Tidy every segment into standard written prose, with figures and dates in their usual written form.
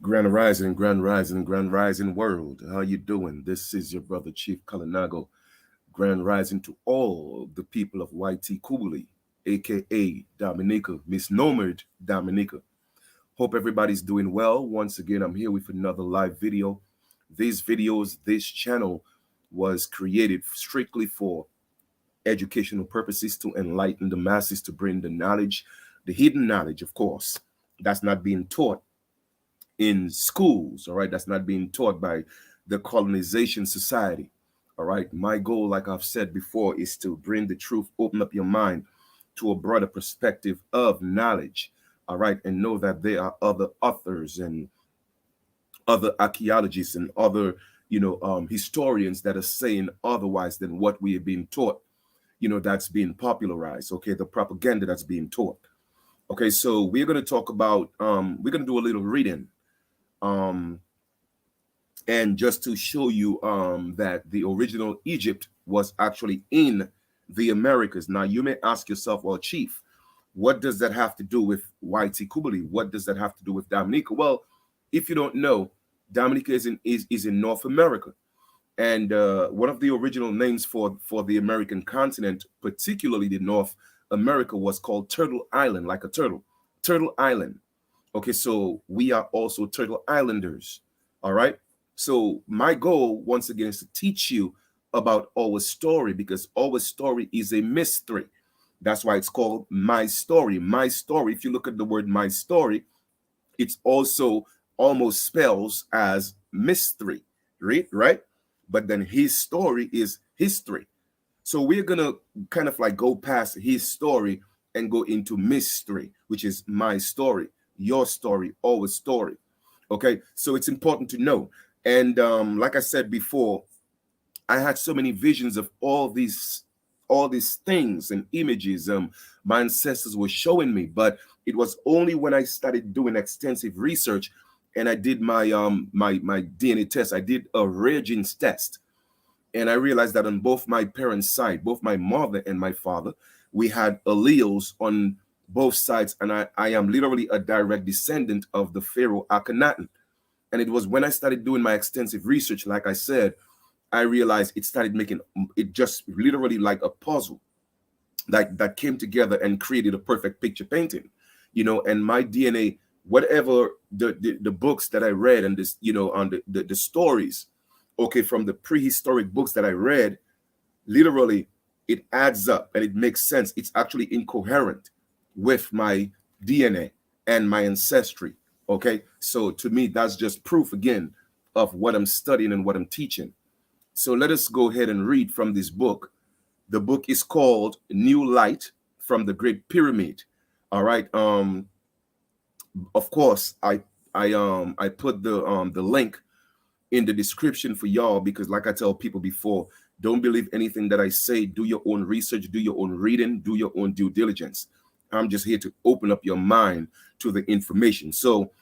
Grand Rising world. How you doing? This is your brother Chief Kalinago. Grand Rising to all the people of YT Kubuli, aka Dominica, misnomered Dominica. Hope everybody's doing well. Once again, I'm here with another live video. This channel was created strictly for educational purposes to enlighten the masses, to bring the knowledge, the hidden knowledge, of course, that's not being taught in schools, all right? That's not being taught by the colonization society, all right? My goal, like I've said before, is to bring the truth, open up your mind to a broader perspective of knowledge, all right? And know that there are other authors and other archaeologists and other, historians that are saying otherwise than what we are being taught, that's being popularized, okay? The propaganda that's being taught. Okay, so we're going to talk about, we're going to do a little reading. Um, and just to show you that the original Egypt was actually in the Americas. Now, you may ask yourself, well, Chief, what does that have to do with YT Kubali? What does that have to do with Dominica? Well, if you don't know, Dominica is in North America. And one of the original names for the American continent, particularly the North America, was called Turtle Island, like a turtle. Turtle Island. Okay, so we are also Turtle Islanders. All right. So my goal, once again, is to teach you about our story, because our story is a mystery. That's why it's called my story. My story. If you look at the word my story, it's also almost spells as mystery, right? Right. But then his story is history. So we're gonna kind of like go past his story and go into mystery, which is my story, your story, our story. Okay, so it's important to know. And like I said before, I had so many visions of all these things and images my ancestors were showing me, but it was only when I started doing extensive research and I did my DNA test. I did a rare genes test, and I realized that on both my parents' side, both my mother and my father, we had alleles on both sides, and I am literally a direct descendant of the Pharaoh Akhenaten. And it was when I started doing my extensive research, like I said, I realized it started making it just literally like a puzzle that came together and created a perfect picture painting, and my DNA, whatever the books that I read, and this, on the stories, okay, from the prehistoric books that I read, literally it adds up and it makes sense. It's actually incoherent with my DNA and my ancestry. Okay, so to me, that's just proof again of what I'm studying and what I'm teaching. So let us go ahead and read from this book. The book is called New Light from the Great Pyramid. All right. Of course, I put the link in the description for y'all, because like I tell people before, don't believe anything that I say. Do your own research, do your own reading, do your own due diligence. I'm just here to open up your mind to the information. So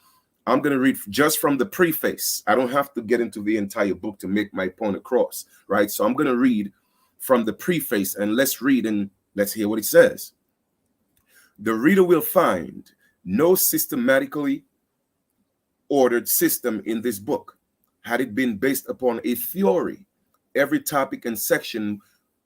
I'm going to read just from the preface. I don't have to get into the entire book to make my point across, right? So I'm going to read from the preface, and let's read and let's hear what it says. The reader will find no systematically ordered system in this book. Had it been based upon a theory, every topic and section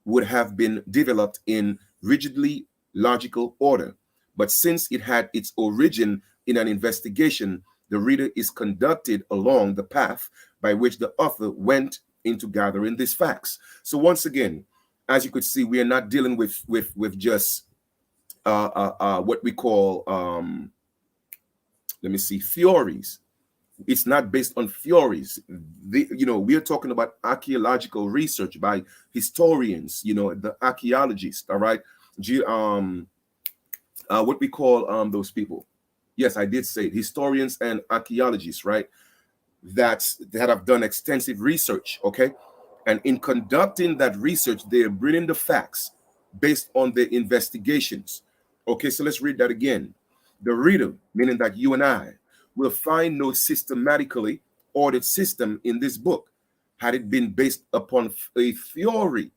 would have been developed in rigidly logical order. But since it had its origin in an investigation, the reader is conducted along the path by which the author went into gathering these facts. So once again, as you could see, we are not dealing with just what we call let me see, theories. It's not based on theories. We are talking about archaeological research by historians, the archaeologists, all right? What we call those people. Yes, I did say it, historians and archaeologists, right? That have done extensive research, okay? And in conducting that research, they're bringing the facts based on their investigations. Okay, so let's read that again. The reader, meaning that you and I, will find no systematically ordered system in this book. Had it been based upon a theory,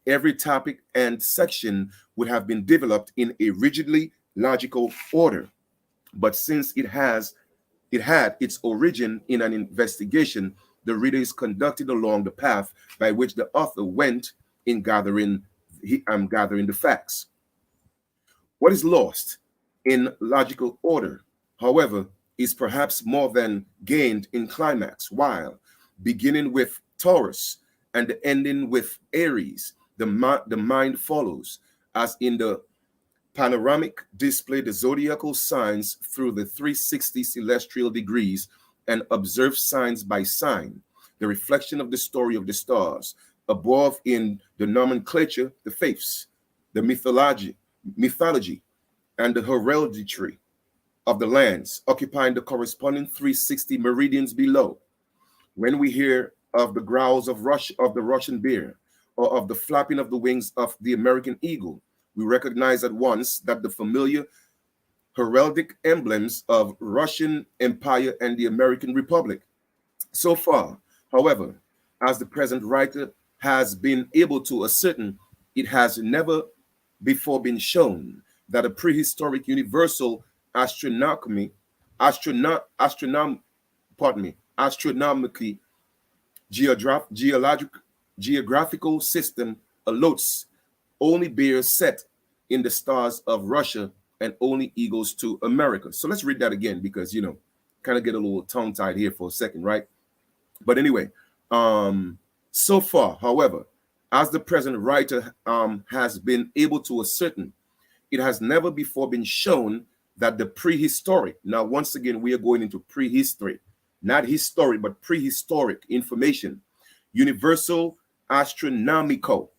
every topic and section would have been developed in a rigidly logical order. But since it has It had its origin in an investigation the reader is conducted along the path by which the author went in gathering the facts. What is lost in logical order, however, is perhaps more than gained in climax, while beginning with Taurus and ending with Aries, the mind follows, as in the panoramic display the zodiacal signs through the 360 celestial degrees and observe signs by sign, the reflection of the story of the stars, above in the nomenclature, the faiths, the mythology, and the heraldry of the lands, occupying the corresponding 360 meridians below. When we hear of the growls of the Russian bear or of the flapping of the wings of the American eagle, we recognize at once that the familiar heraldic emblems of Russian Empire and the American Republic. So far, however, as the present writer has been able to ascertain, it has never before been shown that a prehistoric universal astronomy, astronomically geologic, geographical system allots only bears set in the stars of Russia and only eagles to America. So let's read that again because, kind of get a little tongue tied here for a second, right? But anyway, so far, however, as the present writer has been able to ascertain, it has never before been shown that the prehistoric, now once again, we are going into prehistory, not historic, but prehistoric information, universal astronomical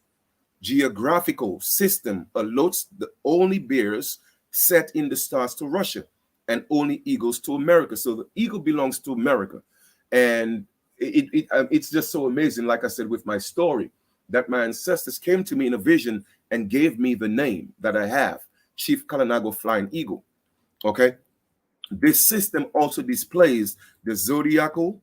geographical system allots the only bears set in the stars to Russia and only eagles to America. So the eagle belongs to America. And it's just so amazing, like I said, with my story, that my ancestors came to me in a vision and gave me the name that I have, Chief Kalinago Flying Eagle. Okay. This system also displays the zodiacal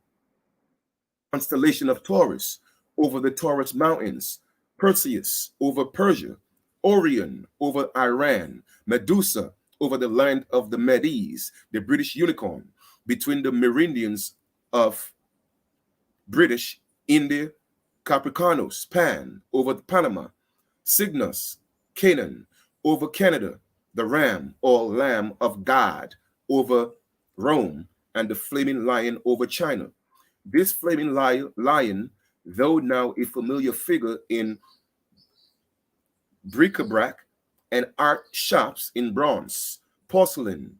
constellation of Taurus over the Taurus Mountains, Perseus over Persia, Orion over Iran, Medusa over the land of the Medes, the British unicorn, between the meridians of British India, Capricornus, Pan over Panama, Cygnus, Canaan over Canada, the ram or lamb of God over Rome, and the flaming lion over China. This flaming lion, though now a familiar figure in bric-a-brac and art shops in bronze, porcelain,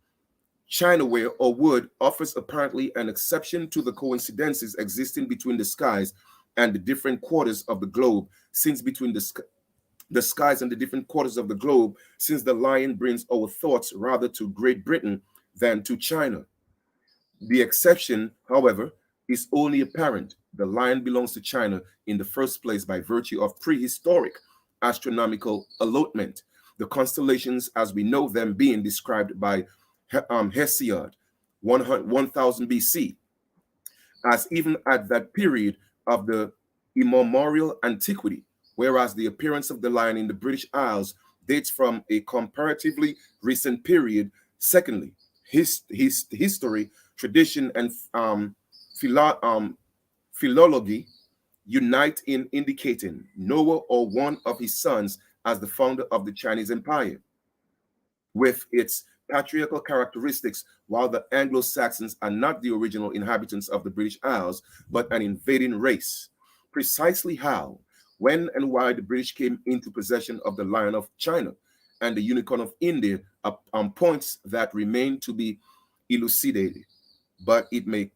chinaware, or wood, offers apparently an exception to the coincidences existing between the skies and the different quarters of the globe, since between the skies and the different quarters of the globe, since the lion brings our thoughts rather to Great Britain than to China. The exception, however, is only apparent. The lion belongs to China in the first place by virtue of prehistoric astronomical allotment, the constellations as we know them being described by Hesiod 1000 BC, as even at that period of the immemorial antiquity, whereas the appearance of the lion in the British Isles dates from a comparatively recent period. Secondly, history, tradition, and philology unite in indicating Noah or one of his sons as the founder of the Chinese Empire, with its patriarchal characteristics, while the Anglo-Saxons are not the original inhabitants of the British Isles, but an invading race. Precisely how, when, and why the British came into possession of the Lion of China and the Unicorn of India are points that remain to be elucidated, but it may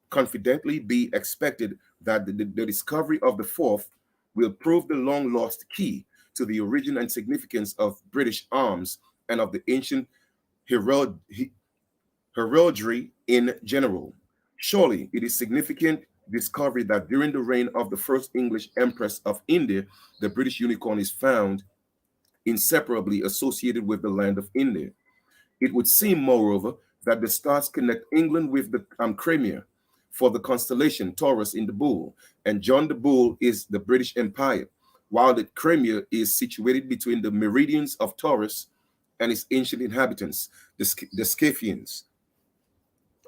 confidently be expected that the discovery of the fourth will prove the long-lost key to the origin and significance of British arms and of the ancient heraldry in general. Surely it is significant discovery that during the reign of the first English Empress of India, the British unicorn is found inseparably associated with the land of India. It would seem, moreover, that the stars connect England with the Crimea, for the constellation Taurus in the bull, and John the Bull is the British Empire, while the Crimea is situated between the meridians of Taurus and its ancient inhabitants, the Scafians.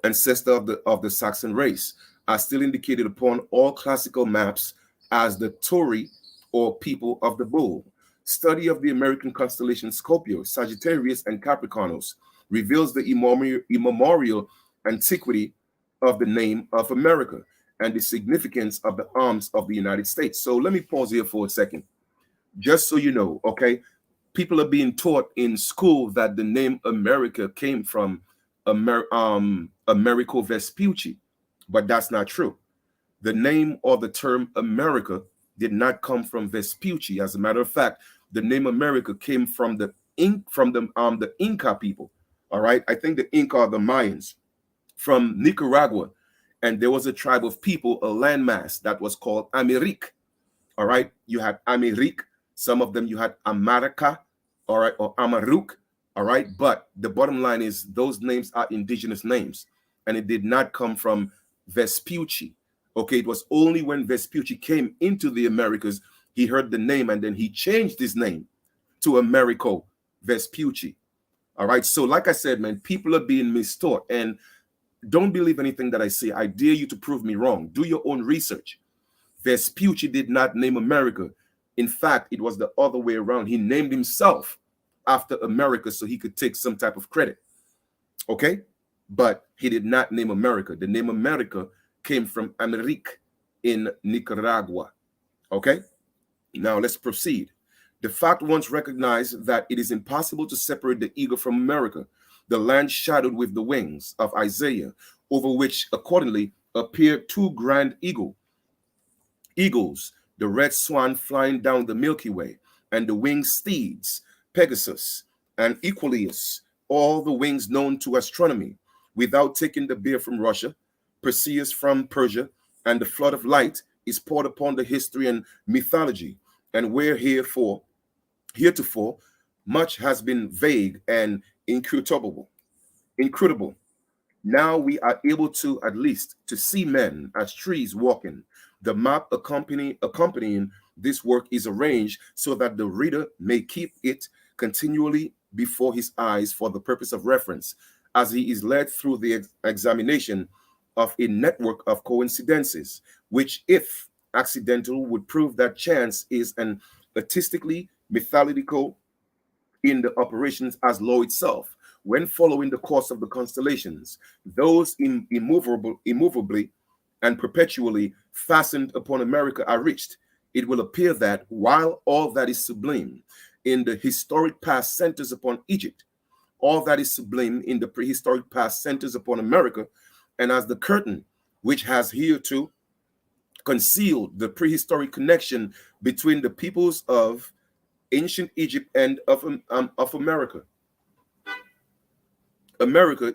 ancestor of the Saxon race, are still indicated upon all classical maps as the Tauri, or people of the bull. Study of the American constellation Scorpio, Sagittarius, and Capricornus reveals the immemorial antiquity of the name of America and the significance of the arms of the United States. So let me pause here for a second, just so you know, okay? People are being taught in school that the name America came from Americo Vespucci, but that's not true. The name or the term America did not come from Vespucci. As a matter of fact, the name America came from the Inca people. All right, I think the Inca are the Mayans from Nicaragua, and there was a tribe of people, a landmass that was called Amerique. All right, you had Amerique. Some of them you had America, all right, or Amaruk. All right, but the bottom line is those names are indigenous names, and it did not come from Vespucci. Okay, it was only when Vespucci came into the Americas, he heard the name, and then he changed his name to Americo Vespucci. All right, so like I said, man, people are being mistaught, and don't believe anything that I say. I dare you to prove me wrong. Do your own research. Vespucci did not name America. In fact, it was the other way around. He named himself after America so he could take some type of credit. Okay, but he did not name America. The name America came from Amerique in Nicaragua. Okay, now let's proceed. The fact once recognized that it is impossible to separate the eagle from America, the land shadowed with the wings of Isaiah, over which accordingly appeared two grand eagles, the red swan flying down the Milky Way, and the winged steeds, Pegasus and Equuleus, all the wings known to astronomy, without taking the bear from Russia, Perseus from Persia, and the flood of light is poured upon the history and mythology, and where heretofore much has been vague and inscrutable. Now we are able to at least to see men as trees walking. The map accompanying this work is arranged so that the reader may keep it continually before his eyes for the purpose of reference, as he is led through the examination of a network of coincidences, which, if accidental, would prove that chance is an artistically methodical in the operations as law itself. When following the course of the constellations, those immovably and perpetually fastened upon America are reached, it will appear that while all that is sublime in the historic past centers upon Egypt, all that is sublime in the prehistoric past centers upon America, and as the curtain which has hitherto concealed the prehistoric connection between the peoples of ancient Egypt and of America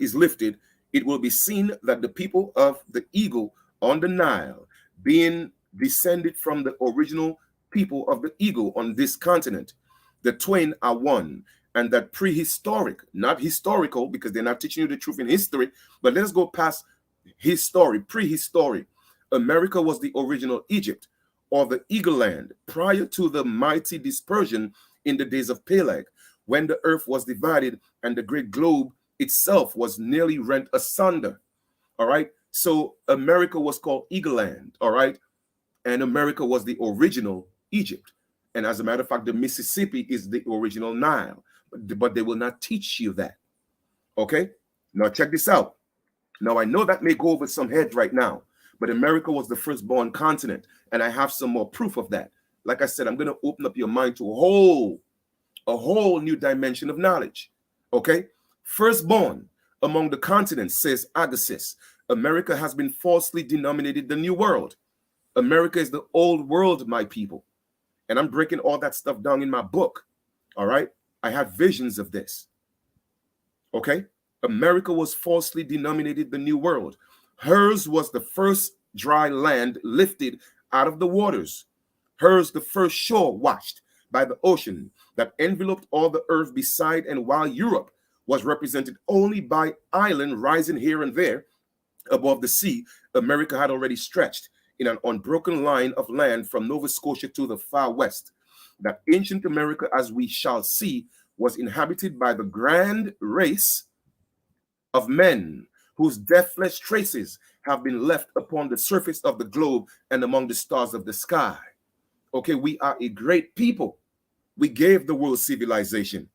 is lifted, it will be seen that the people of the eagle on the Nile, being descended from the original people of the eagle on this continent, the twain are one, and that prehistoric, not historical, because they're not teaching you the truth in history, but let's go past prehistoric. America was the original Egypt, or the eagle land, prior to the mighty dispersion in the days of Peleg, when the earth was divided and the great globe itself was nearly rent asunder. All right, so America was called Eagle Land. All right, and America was the original Egypt, and as a matter of fact, the Mississippi is the original Nile, but they will not teach you that. Okay, now check this out. Now I know that may go over some heads right now, but America was the firstborn continent, and I have some more proof of that. Like I said, I'm going to open up your mind to a whole new dimension of knowledge. Okay, firstborn among the continents, says Agassiz, America has been falsely denominated the New World. America is the old world, my people. And I'm breaking all that stuff down in my book. All right, I have visions of this. Okay, America was falsely denominated the New World. Hers was the first dry land lifted out of the waters. Hers the first shore washed by the ocean that enveloped all the earth beside, and while Europe was represented only by island rising here and there above the sea, America had already stretched in an unbroken line of land from Nova Scotia to the far west. That ancient America, as we shall see, was inhabited by the grand race of men whose deathless traces have been left upon the surface of the globe and among the stars of the sky. Okay, we are a great people. We gave the world civilization.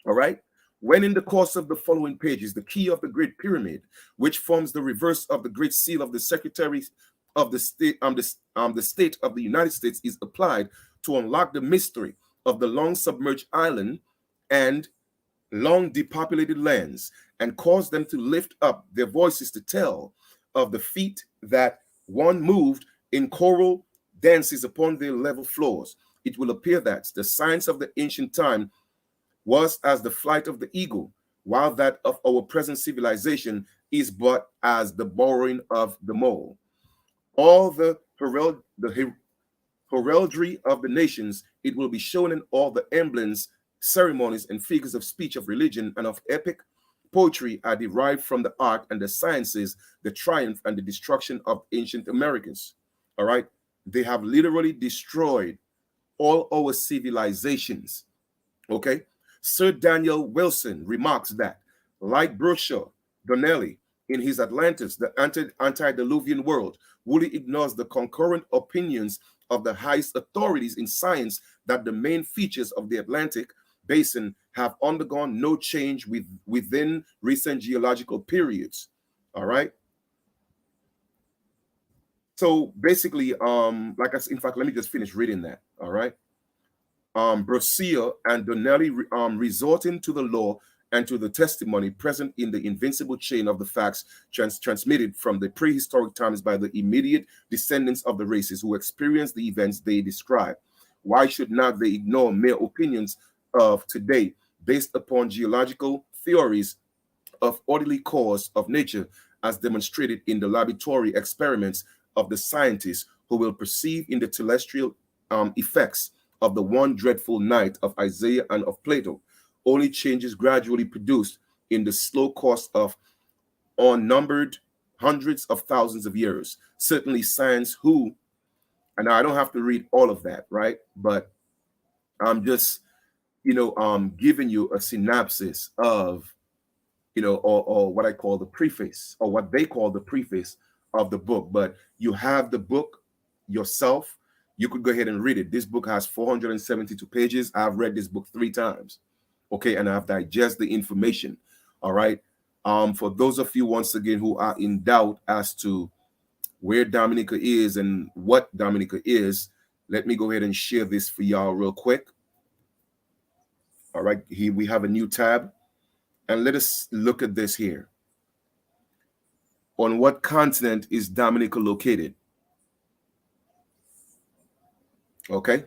All right. When in the course of the following pages, the key of the Great Pyramid, which forms the reverse of the Great Seal of the Secretary of the State of the United States, is applied to unlock the mystery of the long submerged island and long depopulated lands, and cause them to lift up their voices to tell of the feat that one moved in choral dances upon their level floors, it will appear that the science of the ancient time was as the flight of the eagle, while that of our present civilization is but as the burrowing of the mole. All the heraldry of the nations, it will be shown in all the emblems, ceremonies, and figures of speech, of religion, and of epic poetry are derived from the art and the sciences, the triumph and the destruction of ancient Americans. All right. They have literally destroyed all our civilizations. Okay. Sir Daniel Wilson remarks that, like Brochure Donnelly in his Atlantis, the antediluvian world, Woolley ignores the concurrent opinions of the highest authorities in science that the main features of the Atlantic basin have undergone no change within recent geological periods. All right. So basically, like I said, in fact, let me just finish reading that. All right. Brochure and Donnelly resorting to the law and to the testimony present in the invincible chain of the facts transmitted from the prehistoric times by the immediate descendants of the races who experienced the events they describe. Why should not they ignore mere opinions of today based upon geological theories of orderly cause of nature as demonstrated in the laboratory experiments of the scientists who will perceive in the terrestrial effects of the one dreadful night of Isaiah and of Plato, only changes gradually produced in the slow course of unnumbered hundreds of thousands of years. Certainly science who, and I don't have to read all of that, right? But I'm just, giving you a synopsis of, or what I call the preface, or what they call the preface of the book. But you have the book yourself. You could go ahead and read it. This book has 472 pages. I've read this book 3 times. Okay, and I've digested the information. All right. For those of you, once again, who are in doubt as to where Dominica is and what Dominica is, let me go ahead and share this for y'all real quick. All right, here we have a new tab, and let us look at this here. On what continent is Dominica located? Okay,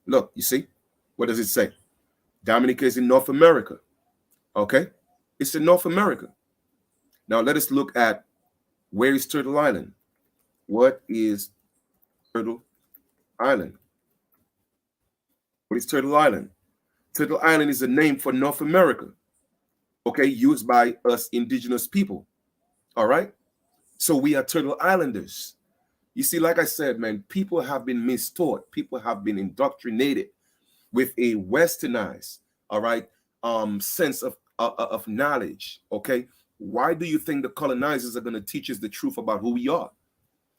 look, you see, what does it say? Dominica is in North America. Okay, it's in North America. Now let us look at, where is Turtle Island? What is Turtle Island? What is Turtle Island? Turtle Island is a name for North America, okay, used by us indigenous people. All right, so we are Turtle Islanders. You see, like I said, man, people have been mistaught. People have been indoctrinated with a westernized, all right, sense of knowledge. Okay, why do you think the colonizers are going to teach us the truth about who we are?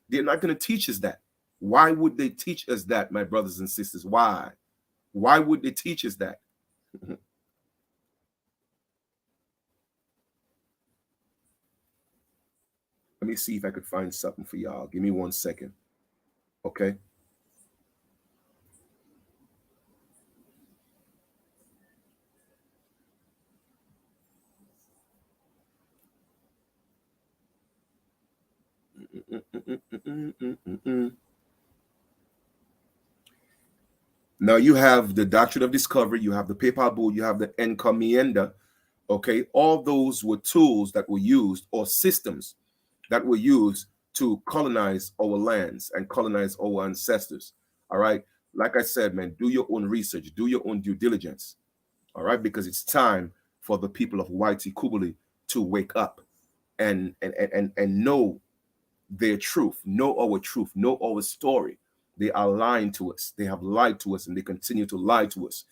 They're not going to teach us that. Why would they teach us that, my brothers and sisters? Why? Why would they teach us that? Let me see if I could find something for y'all. Give me 1 second. Okay. Now you have the doctrine of discovery, you have the papal bull, you have the encomienda. Okay, all those were tools that were used, or systems that were used to colonize our lands and colonize our ancestors. All right, like I said, man, do your own research, do your own due diligence. All right, because it's time for the people of YT Kubuli to wake up and know their truth, know our story. They are lying to us. They have lied to us, and they continue to lie to us.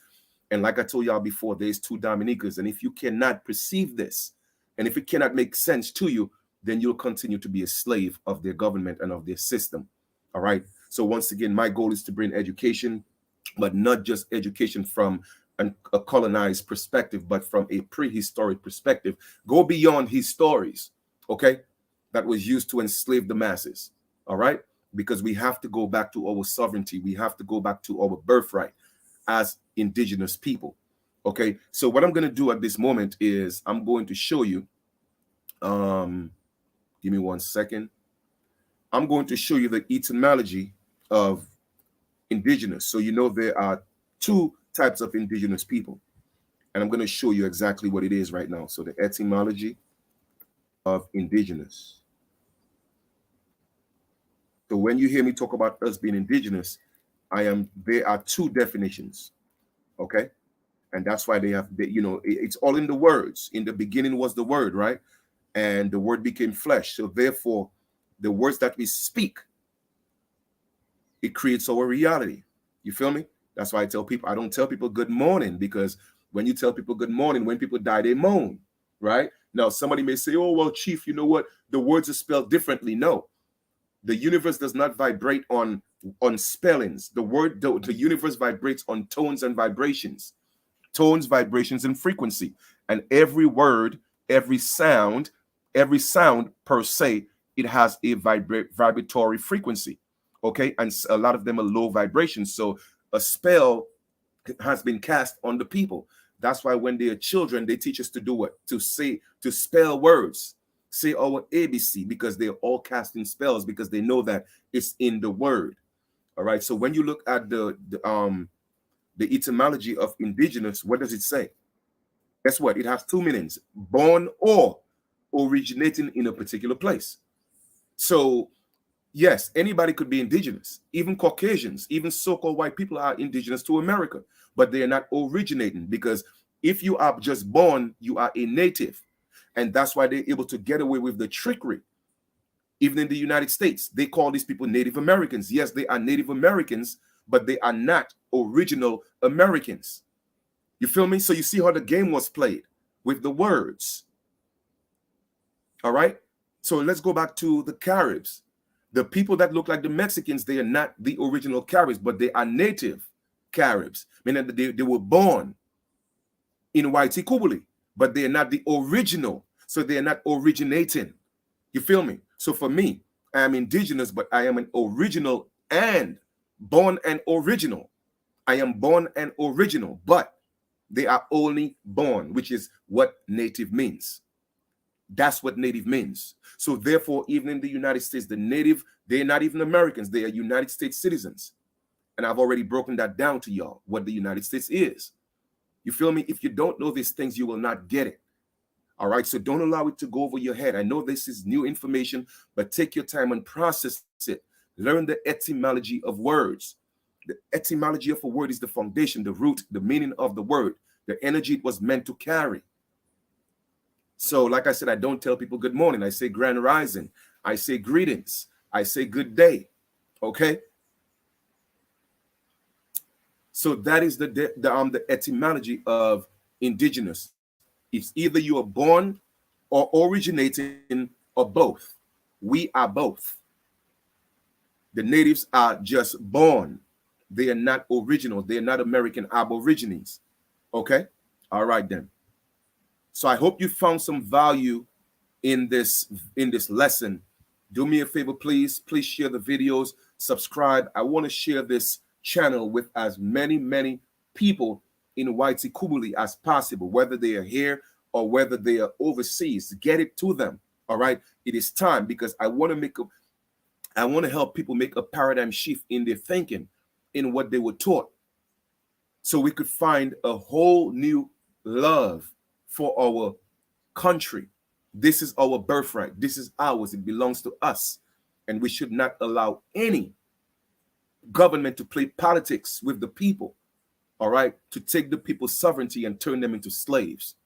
And like I told y'all before, there's 2 Dominicas. And if you cannot perceive this, And if it cannot make sense to you, then you'll continue to be a slave of their government and of their system. All right. So once again, my goal is to bring education, but not just education from a colonized perspective, but from a prehistoric perspective. Go beyond his stories, okay, that was used to enslave the masses. All right. Because we have to go back to our sovereignty. We have to go back to our birthright as indigenous people. Okay. So what I'm going to do at this moment is I'm going to show you, give me 1 second. I'm going to show you the etymology of indigenous. So you know there are two types of indigenous people. And I'm going to show you exactly what it is right now. So the etymology of indigenous. So when you hear me talk about us being indigenous, there are two definitions. Okay. And that's why they have, it's all in the words. In the beginning was the word, right? And the word became flesh. So therefore, the words that we speak, it creates our reality. You feel me? That's why I don't tell people good morning, because when you tell people good morning, when people die, they moan, right? Now, somebody may say, oh, well, Chief, you know what? The words are spelled differently. No, the universe does not vibrate on spellings. The universe vibrates on tones and vibrations. Tones, vibrations, and frequency. And every word, every sound per se, it has a vibratory frequency. Okay. And a lot of them are low vibrations. So a spell has been cast on the people. That's why when they are children, they teach us to do what? To spell words, say our ABC, because they're all casting spells, because they know that it's in the word. All right. So when you look at the etymology of indigenous, what does it say? Guess what? It has two meanings: born or originating in a particular place. So yes, anybody could be indigenous. Even Caucasians, even so-called white people are indigenous to America, but they are not originating, because if you are just born, you are a native. And that's why they're able to get away with the trickery. Even in the United States, they call these people Native Americans. Yes, they are Native Americans, but they are not original Americans. You feel me? So you see how the game was played with the words. All right. So let's go back to the Caribs. The people that look like the Mexicans, they are not the original Caribs, but they are native Caribs, meaning that they were born in YT Kubuli, but they are not the original. So they are not originating. You feel me? So for me, I am indigenous, but I am an original and born and original. I am born and original, but they are only born, which is what native means. That's what native means. So therefore, even in the United States, the native, they're not even Americans. They are United States citizens. And I've already broken that down to y'all, what the United States is. You feel me? If you don't know these things, you will not get it. All right. So don't allow it to go over your head. I know this is new information, but take your time and process it. Learn the etymology of words. The etymology of a word is the foundation, the root, the meaning of the word, the energy it was meant to carry. So like I said, I don't tell people good morning. I say grand rising. I say greetings. I say good day. Okay. So that is the etymology of indigenous. It's either you are born or originating or both. We are both. The natives are just born. They are not original. They are not American Aborigines. Okay. All right then. So I hope you found some value in this lesson. Do me a favor, please share the videos, subscribe. I want to share this channel with as many people in YT Kubuli as possible, whether they are here or whether they are overseas. Get it to them. All right. It is time, because I want to help people make a paradigm shift in their thinking, in what they were taught, so we could find a whole new love for our country. This is our birthright. This is ours. It belongs to us. And we should not allow any government to play politics with the people, all right, to take the people's sovereignty and turn them into slaves.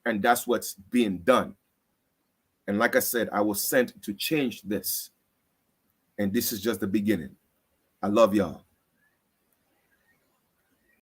And that's what's being done. And like I said, I was sent to change this. And this is just the beginning. I love y'all.